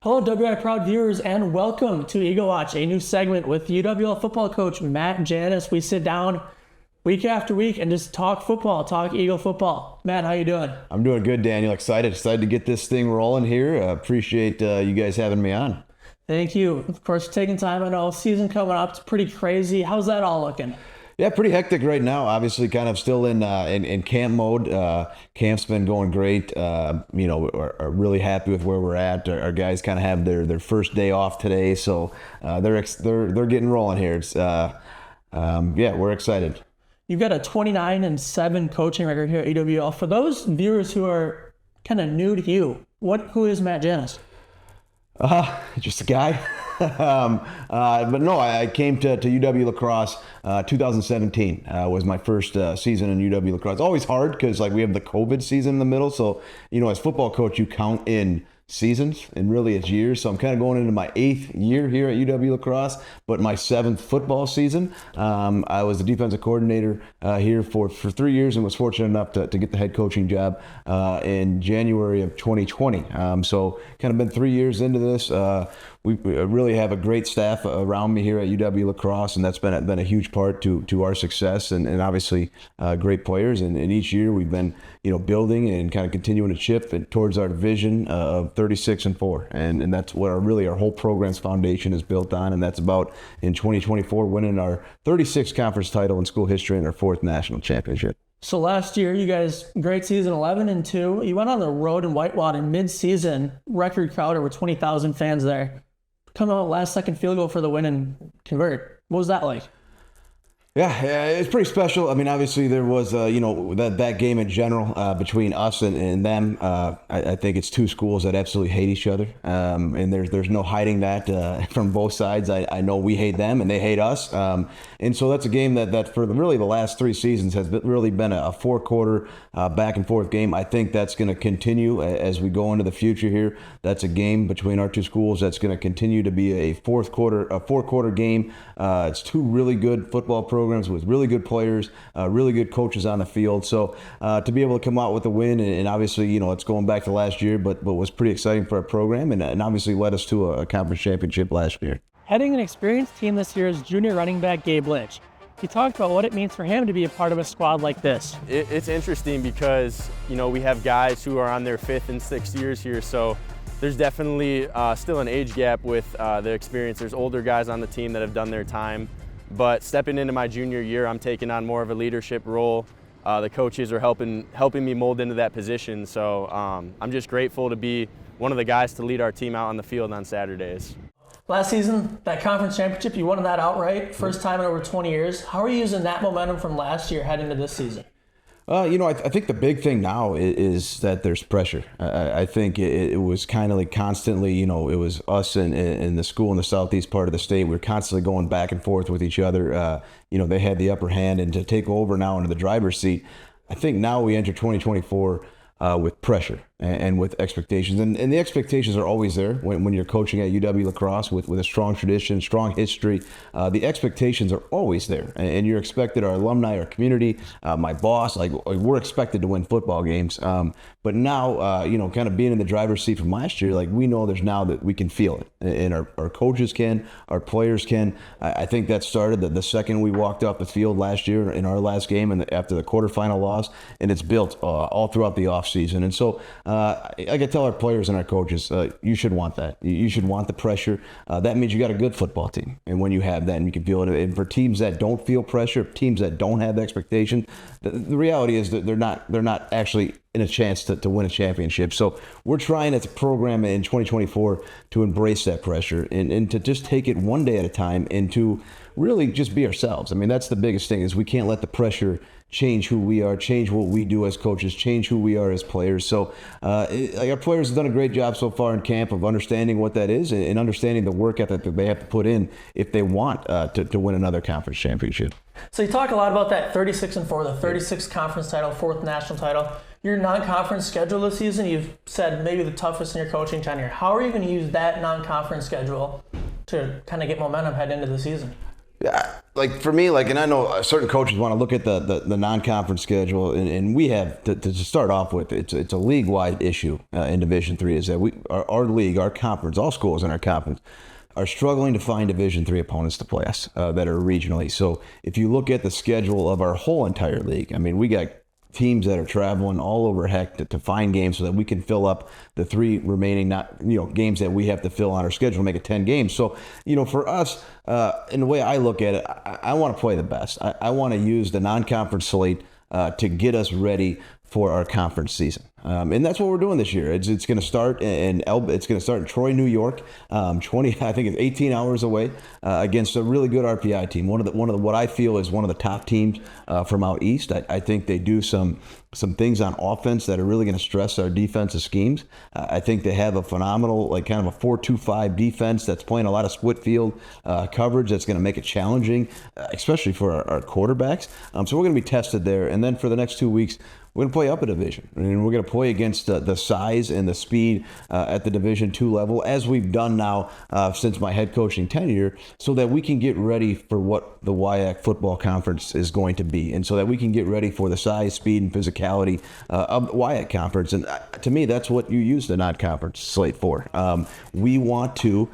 Hello, WI Proud viewers, and welcome to Eagle Watch, a new segment with UWL football coach Matt Janus. We sit down week after week and just talk football, talk Eagle football. Matt, how you doing? I'm doing good, Daniel. Excited to get this thing rolling here. Appreciate you guys having me on. Thank you. Of course, taking time. I know season coming up. It's pretty crazy. How's that all looking? Yeah, pretty hectic right now. Obviously, kind of still in camp mode. Camp's been going great. Are really happy with where we're at. Our guys kind of have their first day off today, so they're getting rolling here. It's we're excited. You've got a 29-7 coaching record here at EWL. For those viewers who are kind of new to you, who is Matt Janus? Just a guy. But no, I came to UW Lacrosse 2017 was my first season in UW Lacrosse. Always hard because we have the COVID season in the middle. So, as football coach, you count in seasons and really it's years. So I'm kind of going into my 8th year here at UW Lacrosse, but my 7th football season. I was the defensive coordinator here for 3 years and was fortunate enough to get the head coaching job in January of 2020. So kind of been 3 years into this. We really have a great staff around me here at UW Lacrosse, and that's been a huge part to our success, and obviously great players. And each year we've been building and kind of continuing to chip towards our vision of 36-4, and that's what our whole program's foundation is built on, and that's about in 2024 winning our 36th conference title in school history and our 4th national championship. So last year, you guys, great season, 11-2. You went on the road in Whitewater in mid-season, record crowd, over 20,000 fans there. Come out last-second field goal for the win and convert. What was that like? Yeah, it's pretty special. I mean, obviously there was, that game in general between us and them. I think it's two schools that absolutely hate each other, and there's no hiding that from both sides. I know we hate them and they hate us, and so that's a game that for really the last 3 seasons has really been a 4-quarter back and forth game. I think that's going to continue as we go into the future here. That's a game between our two schools that's going to continue to be a 4-quarter game. It's two really good football programs with really good players, really good coaches on the field. So to be able to come out with a win, and obviously, it's going back to last year, but was pretty exciting for our program, and obviously led us to a conference championship last year. Heading an experienced team this year is junior running back Gabe Lynch. He talked about what it means for him to be a part of a squad like this. It's interesting because, we have guys who are on their 5th and 6th years here, so there's definitely still an age gap with the experience. There's older guys on the team that have done their time. But stepping into my junior year, I'm taking on more of a leadership role. The coaches are helping me mold into that position. So I'm just grateful to be one of the guys to lead our team out on the field on Saturdays. Last season, that conference championship, you won that outright, first time in over 20 years. How are you using that momentum from last year heading into this season? I think the big thing now is that there's pressure. I think it was kind of constantly, it was us and the school in the southeast part of the state. We were constantly going back and forth with each other. They had the upper hand, and to take over now into the driver's seat, I think now we enter 2024 with pressure and with expectations. And the expectations are always there when you're coaching at UW Lacrosse with a strong tradition, strong history. The expectations are always there. And you're expected, our alumni, our community, my boss, we're expected to win football games. But now, kind of being in the driver's seat from last year, we know there's now that we can feel it. And our coaches can, our players can. I think that started the second we walked off the field last year in our last game and after the quarterfinal loss. And it's built all throughout the offseason. And so, I tell our players and our coaches, you should want that. You should want the pressure. That means you got a good football team. And when you have that and you can feel it, and for teams that don't feel pressure, teams that don't have the expectation, the reality is that they're not actually in a chance to win a championship. So we're trying as a program in 2024 to embrace that pressure and to just take it one day at a time and to really just be ourselves. I mean, that's the biggest thing, is we can't let the pressure change who we are, change what we do as coaches, change who we are as players. So our players have done a great job so far in camp of understanding what that is and understanding the work ethic that they have to put in if they want to win another conference championship. So you talk a lot about that 36-4, the 36th conference title, 4th national title. Your non-conference schedule this season, you've said maybe the toughest in your coaching tenure. How are you going to use that non-conference schedule to kind of get momentum head into the season? Yeah, like for me, like, and I know certain coaches want to look at the non-conference schedule, and we have to start off with, it's a league-wide issue in Division III, is that our league, our conference, all schools in our conference are struggling to find Division III opponents to play us that are regionally. So if you look at the schedule of our whole entire league, I mean, we got teams that are traveling all over heck to find games so that we can fill up the 3 remaining games that we have to fill on our schedule, make it 10 games. So, for us, in the way I look at it, I want to play the best. I want to use the non-conference slate to get us ready for our conference season. And that's what we're doing this year. It's going to start it's going to start in Troy, New York. I think it's 18 hours away against a really good RPI team. One of the what I feel is one of the top teams from out east. I think they do some things on offense that are really going to stress our defensive schemes. I think they have a phenomenal, like, kind of a 4-2-5 defense that's playing a lot of split field coverage that's going to make it challenging, especially for our quarterbacks. So we're going to be tested there. And then for the next 2 weeks, we're going to play up a division, and we're going to play against the size and the speed at the Division II level, as we've done now since my head coaching tenure, so that we can get ready for what the WIAC football conference is going to be, and so that we can get ready for the size, speed, and physicality of the WIAC conference. And to me, that's what you use the non-conference slate for. We want to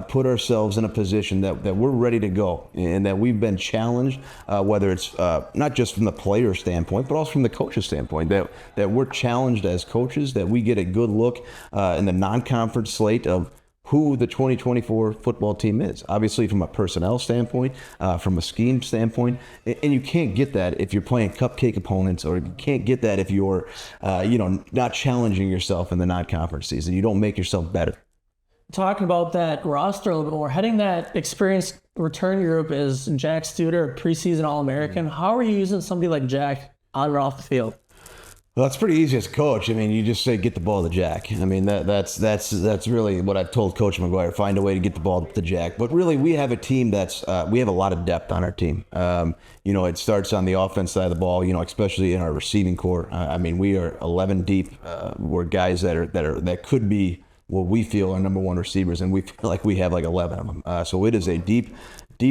put ourselves in a position that we're ready to go, and that we've been challenged, whether it's not just from the player standpoint, but also from the coach's standpoint, that we're challenged as coaches, that we get a good look in the non-conference slate of who the 2024 football team is. Obviously, from a personnel standpoint, from a scheme standpoint, and you can't get that if you're playing cupcake opponents, or you can't get that if you're, not challenging yourself in the non-conference season. You don't make yourself better. Talking about that roster a little bit more, heading that experienced return group is Jack Studer, preseason All-American. How are you using somebody like Jack on or off the field? Well, it's pretty easy as a coach. I mean, you just say, get the ball to Jack. I mean, that's really what I've told Coach McGuire, find a way to get the ball to Jack. But really, we have a team we have a lot of depth on our team. It starts on the offense side of the ball, especially in our receiving core. I mean, we are 11 deep. We're guys that could be what we feel are number 1 receivers, and we feel like we have like 11 of them. So it is a deep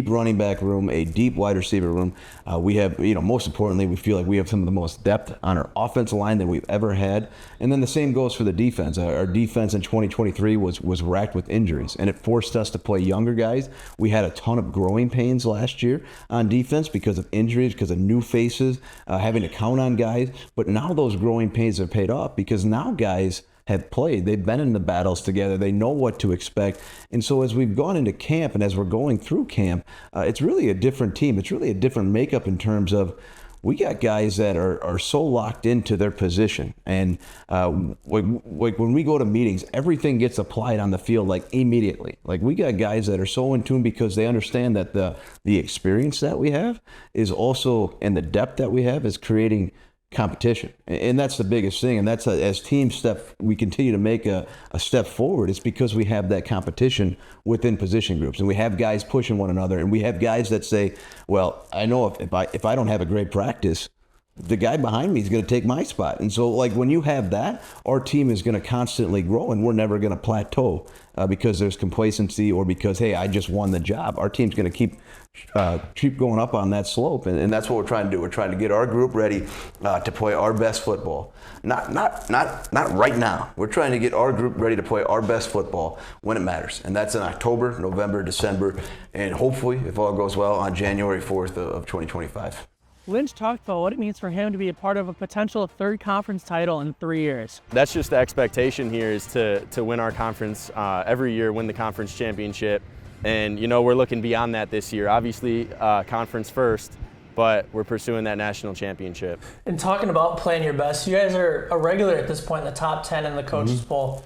running back room, a deep wide receiver room. We have, most importantly, we feel like we have some of the most depth on our offensive line that we've ever had. And then the same goes for the defense. Our defense in 2023 was racked with injuries, and it forced us to play younger guys. We had a ton of growing pains last year on defense because of injuries, because of new faces, having to count on guys. But now those growing pains have paid off, because now guys have played. They've been in the battles together. They know what to expect. And so as we've gone into camp, and as we're going through camp, it's really a different team. It's really a different makeup in terms of, we got guys that are so locked into their position. And like when we go to meetings, everything gets applied on the field like immediately. Like, we got guys that are so in tune, because they understand that the experience that we have is also, and the depth that we have is creating competition. And that's the biggest thing. And that's as teams we continue to make a step forward. It's because we have that competition within position groups, and we have guys pushing one another, and we have guys that say, well, I know if I don't have a great practice, the guy behind me is going to take my spot. And so, like, when you have that, our team is going to constantly grow, and we're never going to plateau because there's complacency, or because, hey, I just won the job. Our team's going to keep going up on that slope, and that's what we're trying to do. We're trying to get our group ready to play our best football. Not right now. We're trying to get our group ready to play our best football when it matters, and that's in October, November, December, and hopefully, if all goes well, on January 4th of 2025. Lynch talked about what it means for him to be a part of a potential 3rd conference title in 3 years. That's just the expectation here, is to win our conference every year, win the conference championship. And, we're looking beyond that this year. Obviously, conference first, but we're pursuing that national championship. And talking about playing your best, you guys are a regular at this point in the top 10 in the coaches poll.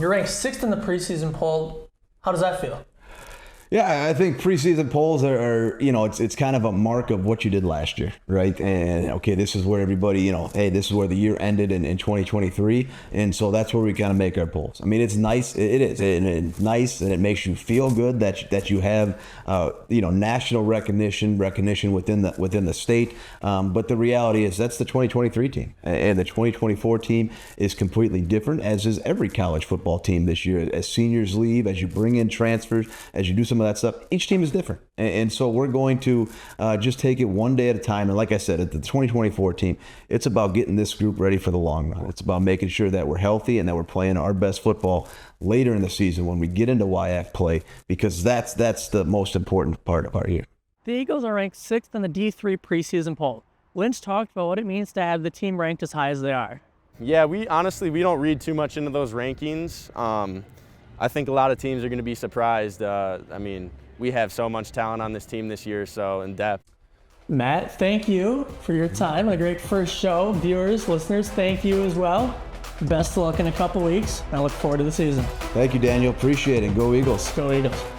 You're ranked 6th in the preseason poll. How does that feel? Yeah, I think preseason polls are it's kind of a mark of what you did last year, right? And okay, this is where everybody, hey, this is where the year ended in 2023, and so that's where we kind of make our polls. I mean, it's nice, it is, and it's nice, and it makes you feel good that you have, national recognition within the state. But the reality is that's the 2023 team, and the 2024 team is completely different, as is every college football team this year. As seniors leave, as you bring in transfers, as you do some some of that stuff. Each team is different. And so we're going to just take it one day at a time. And like I said, at the 2024 team, it's about getting this group ready for the long run. It's about making sure that we're healthy and that we're playing our best football later in the season when we get into YAC play, because that's the most important part of our year. The Eagles are ranked 6th in the D3 preseason poll. Lynch talked about what it means to have the team ranked as high as they are. Yeah, we don't read too much into those rankings. I think a lot of teams are going to be surprised. I mean, we have so much talent on this team this year, so in depth. Matt, thank you for your time. A great first show. Viewers, listeners, thank you as well. Best of luck in a couple weeks. I look forward to the season. Thank you, Daniel. Appreciate it. Go Eagles. Go Eagles.